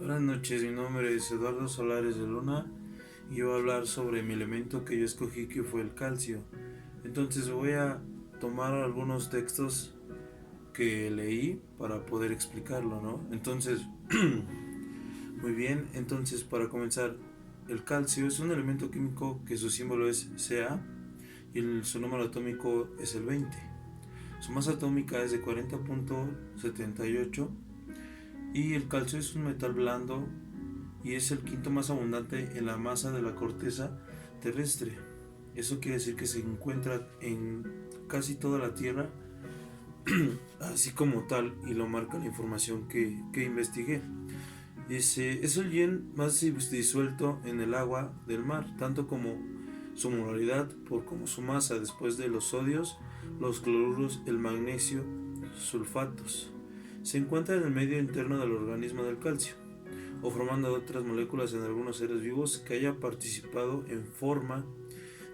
Buenas noches, mi nombre es Eduardo Solares de Luna y yo voy a hablar sobre mi elemento que yo escogí, que fue el calcio. Entonces voy a tomar algunos textos que leí para poder explicarlo, ¿no? Entonces, muy bien, entonces para comenzar, el calcio es un elemento químico que su símbolo es Ca y su número atómico es el 20. Su masa atómica es de 40.78 y el calcio es un metal blando y es el quinto más abundante en la masa de la corteza terrestre. Eso quiere decir que se encuentra en casi toda la Tierra, así como tal, y lo marca la información que investigué. Dice, es el yen más disuelto en el agua del mar, tanto como su molaridad por como su masa, después de los sodios, los cloruros, el magnesio, sulfatos. Se encuentra en el medio interno del organismo del calcio, o formando otras moléculas en algunos seres vivos que haya participado en forma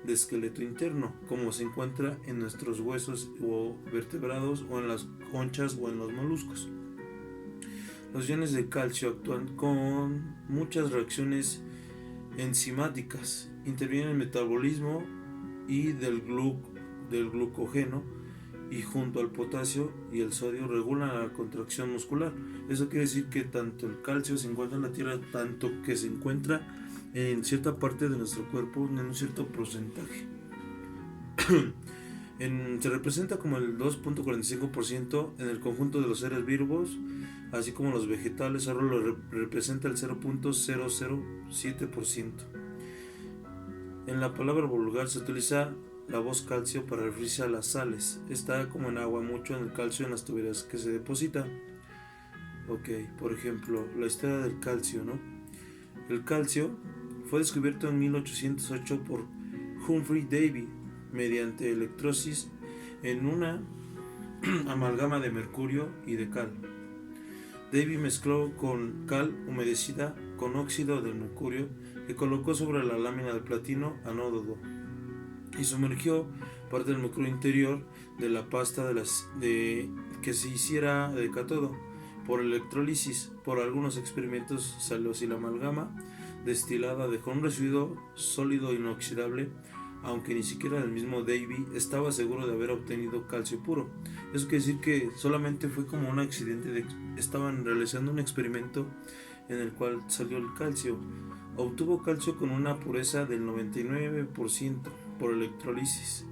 de esqueleto interno, como se encuentra en nuestros huesos o vertebrados, o en las conchas o en los moluscos. Los iones de calcio actúan con muchas reacciones enzimáticas, intervienen en el metabolismo y del glucógeno, y junto al potasio y el sodio regulan la contracción muscular. Eso quiere decir que tanto el calcio se encuentra en la tierra, tanto que se encuentra en cierta parte de nuestro cuerpo en un cierto porcentaje. Se representa como el 2.45% en el conjunto de los seres vivos, así como los vegetales. Solo lo representa el 0.007%. En la palabra vulgar se utiliza la voz calcio para referirse a las sales. Está como en agua mucho en el calcio en las tuberías que se deposita. Ok, por ejemplo, la historia del calcio, ¿no? El calcio fue descubierto en 1808 por Humphrey Davy mediante electrosis en una amalgama de mercurio y de cal. Davy mezcló con cal humedecida con óxido de mercurio que colocó sobre la lámina de platino anódodo y sumergió parte del mercurio interior de la pasta que se hiciera de cátodo. Por electrólisis, por algunos experimentos salió así la amalgama destilada, dejó un residuo sólido inoxidable, aunque ni siquiera el mismo Davy estaba seguro de haber obtenido calcio puro. Eso quiere decir que solamente fue como un accidente, estaban realizando un experimento en el cual salió el calcio. Obtuvo calcio con una pureza del 99% por electrólisis.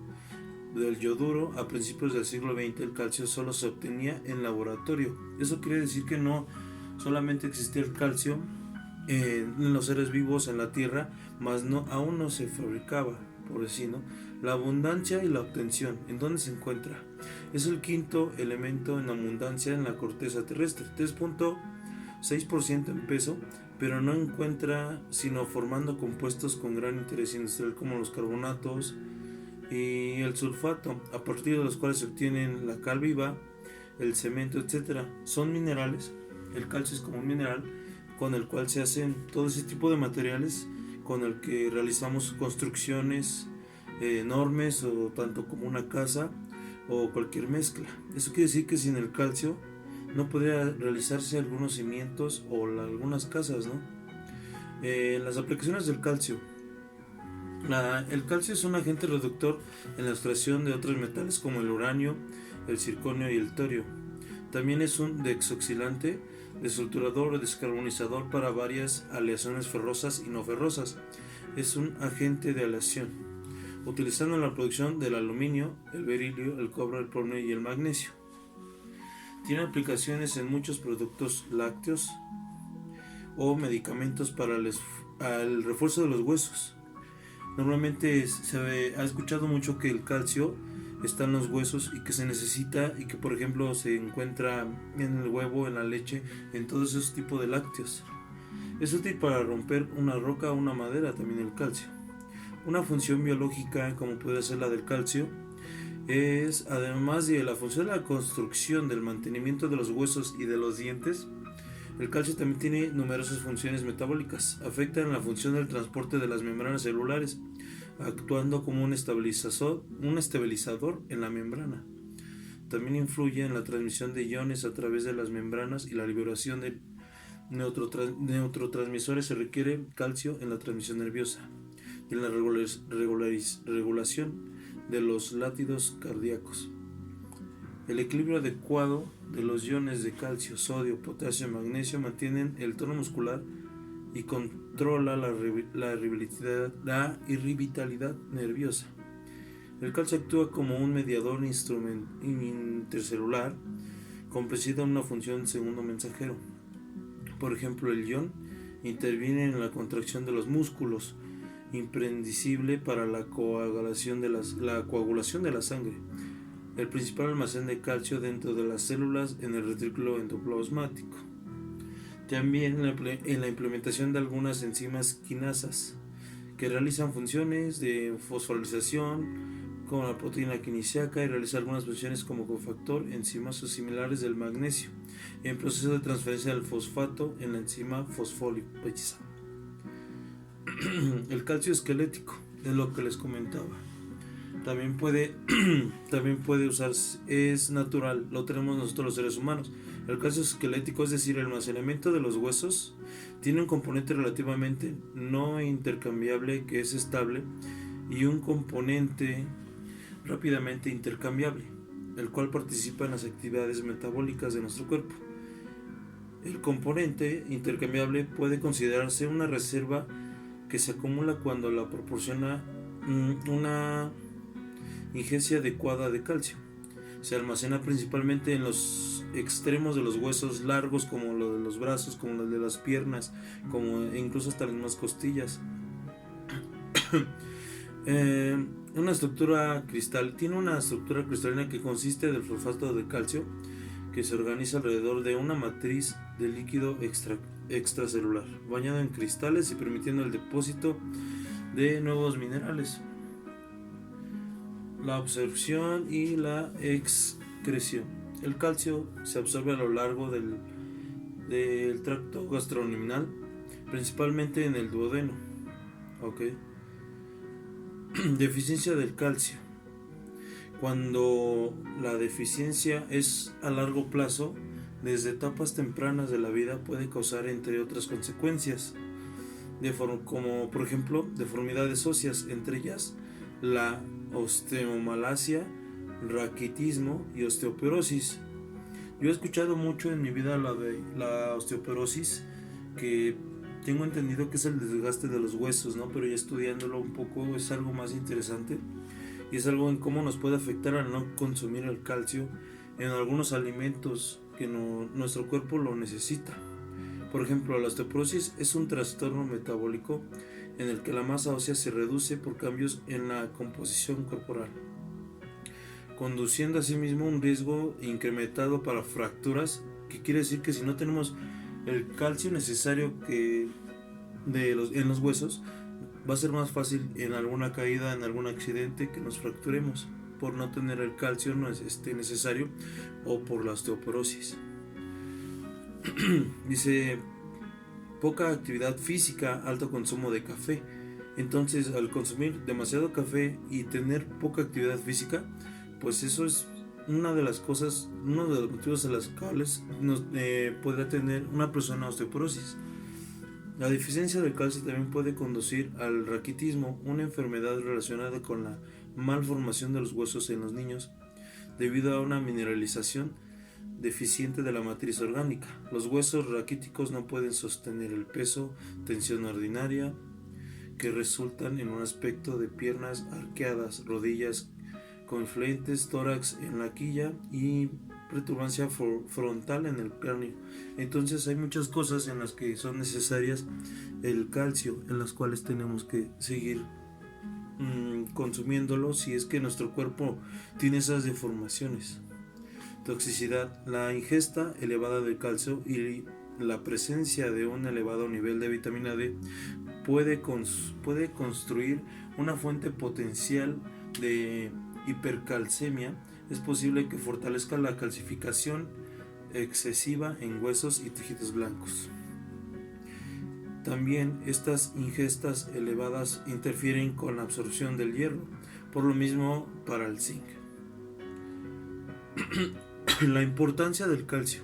Del yoduro, a principios del siglo XX, el calcio solo se obtenía en laboratorio. Eso quiere decir que no solamente existía el calcio en los seres vivos en la tierra, mas aún no se fabricaba, por decir, ¿no? La abundancia y la obtención, ¿en dónde se encuentra? Es el quinto elemento en abundancia en la corteza terrestre, 3.6% en peso, pero no encuentra sino formando compuestos con gran interés industrial como los carbonatos y el sulfato, a partir de los cuales se obtienen la cal viva, el cemento, etc. Son minerales. El calcio es como un mineral con el cual se hacen todo ese tipo de materiales con el que realizamos construcciones enormes, o tanto como una casa o cualquier mezcla. Eso quiere decir que sin el calcio no podría realizarse algunos cimientos o algunas casas, ¿no? Las aplicaciones del calcio. El calcio es un agente reductor en la extracción de otros metales como el uranio, el circonio y el torio. También es un desoxidante, destructurador o descarbonizador para varias aleaciones ferrosas y no ferrosas. Es un agente de aleación, utilizando en la producción del aluminio, el berilio, el cobre, el plomo y el magnesio. Tiene aplicaciones en muchos productos lácteos o medicamentos para el refuerzo de los huesos. Normalmente se ha escuchado mucho que el calcio está en los huesos y que se necesita, y que por ejemplo se encuentra en el huevo, en la leche, en todos esos tipos de lácteos. Es útil para romper una roca o una madera, también el calcio. Una función biológica como puede ser la del calcio es, además de la función de la construcción, del mantenimiento de los huesos y de los dientes, el calcio también tiene numerosas funciones metabólicas. Afecta en la función del transporte de las membranas celulares, actuando como un estabilizador en la membrana. También influye en la transmisión de iones a través de las membranas y la liberación neurotransmisores se requiere calcio en la transmisión nerviosa y en la regulación de los latidos cardíacos. El equilibrio adecuado de los iones de calcio, sodio, potasio y magnesio mantienen el tono muscular y controla la irritabilidad nerviosa. El calcio actúa como un mediador intercelular comprensido en una función de segundo mensajero. Por ejemplo, el ion interviene en la contracción de los músculos, imprescindible para la coagulación de la sangre. El principal almacén de calcio dentro de las células en el retículo endoplasmático. También en la implementación de algunas enzimas quinasas que realizan funciones de fosforilación como la proteína quinesíaca y realiza algunas funciones como cofactor, enzimas o similares del magnesio en proceso de transferencia del fosfato en la enzima fosfolipasa. El calcio esquelético es lo que les comentaba. También puede usarse, es natural, lo tenemos nosotros los seres humanos. El calcio esquelético, es decir, el almacenamiento de los huesos, tiene un componente relativamente no intercambiable que es estable y un componente rápidamente intercambiable, el cual participa en las actividades metabólicas de nuestro cuerpo. El componente intercambiable puede considerarse una reserva que se acumula cuando la proporciona una ingerencia adecuada de calcio. Se almacena principalmente en los extremos de los huesos largos, como los de los brazos, como los de las piernas, como incluso hasta las mismas costillas. Tiene una estructura cristalina que consiste del fosfato de calcio que se organiza alrededor de una matriz de líquido extracelular, bañado en cristales y permitiendo el depósito de nuevos minerales, la absorción y la excreción. El calcio se absorbe a lo largo del tracto gastrointestinal, principalmente en el duodeno. Deficiencia del calcio. Cuando la deficiencia es a largo plazo, desde etapas tempranas de la vida, puede causar, entre otras consecuencias, como por ejemplo deformidades óseas, entre ellas la osteomalacia, raquitismo y osteoporosis. Yo he escuchado mucho en mi vida la osteoporosis, que tengo entendido que es el desgaste de los huesos, ¿no? Pero ya estudiándolo un poco es algo más interesante y es algo en cómo nos puede afectar al no consumir el calcio en algunos alimentos que nuestro cuerpo lo necesita. Por ejemplo, la osteoporosis es un trastorno metabólico en el que la masa ósea se reduce por cambios en la composición corporal, conduciendo asimismo un riesgo incrementado para fracturas, que quiere decir que si no tenemos el calcio necesario en los huesos, va a ser más fácil en alguna caída, en algún accidente, que nos fracturemos por no tener el calcio necesario o por la osteoporosis. Dice, poca actividad física, alto consumo de café. Entonces, al consumir demasiado café y tener poca actividad física, pues eso es una de las cosas, uno de los motivos en los cuales podrá tener una persona osteoporosis. La deficiencia de calcio también puede conducir al raquitismo, una enfermedad relacionada con la malformación de los huesos en los niños debido a una mineralización deficiente de la matriz orgánica. Los huesos raquíticos no pueden sostener el peso, tensión ordinaria, que resultan en un aspecto de piernas arqueadas, rodillas confluentes, tórax en la quilla y protuberancia frontal en el cráneo. Entonces hay muchas cosas en las que son necesarias el calcio, en las cuales tenemos que seguir consumiéndolo si es que nuestro cuerpo tiene esas deformaciones. Toxicidad. La ingesta elevada de calcio y la presencia de un elevado nivel de vitamina D puede construir una fuente potencial de hipercalcemia. Es posible que fortalezca la calcificación excesiva en huesos y tejidos blancos. También estas ingestas elevadas interfieren con la absorción del hierro, por lo mismo para el zinc. La importancia del calcio.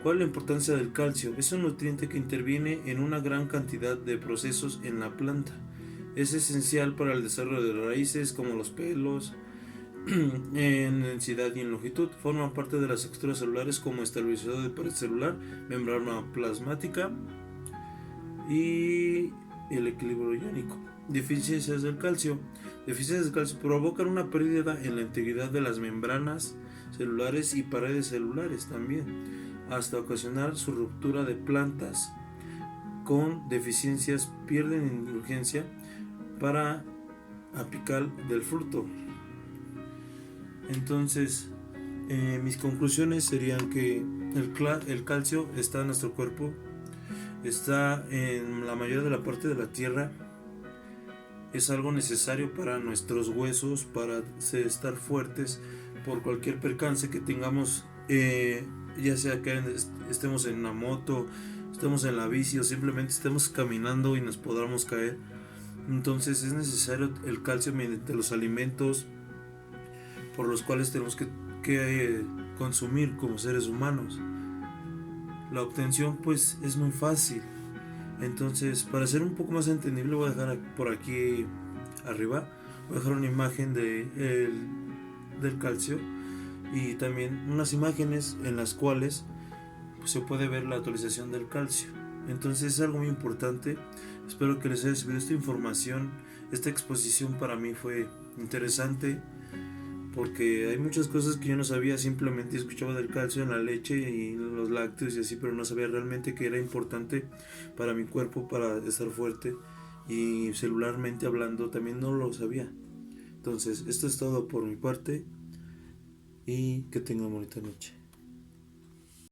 ¿Cuál es la importancia del calcio? Es un nutriente que interviene en una gran cantidad de procesos en la planta. Es esencial para el desarrollo de raíces como los pelos, en densidad y en longitud. Forman parte de las estructuras celulares como estabilizador de pared celular, membrana plasmática y el equilibrio iónico. Deficiencias del calcio. Deficiencias del calcio provocan una pérdida en la integridad de las membranas celulares y paredes celulares también, hasta ocasionar su ruptura. De plantas con deficiencias pierden indulgencia para apical del fruto. Entonces, mis conclusiones serían que el calcio está en nuestro cuerpo, está en la mayoría de la parte de la tierra, es algo necesario para nuestros huesos, para estar fuertes por cualquier percance que tengamos, ya sea que estemos en una moto, estemos en la bici o simplemente estemos caminando y nos podamos caer. Entonces es necesario el calcio mediante los alimentos por los cuales tenemos que consumir como seres humanos. La obtención pues es muy fácil. Entonces, para ser un poco más entendible, voy a dejar por aquí arriba, voy a dejar una imagen del calcio y también unas imágenes en las cuales pues, se puede ver la utilización del calcio. Entonces es algo muy importante. Espero que les haya servido esta información. Esta exposición para mí fue interesante porque hay muchas cosas que yo no sabía. Simplemente escuchaba del calcio en la leche y en los lácteos y así, pero no sabía realmente que era importante para mi cuerpo, para estar fuerte, y celularmente hablando también no lo sabía. Entonces esto es todo por mi parte y que tengan bonita noche.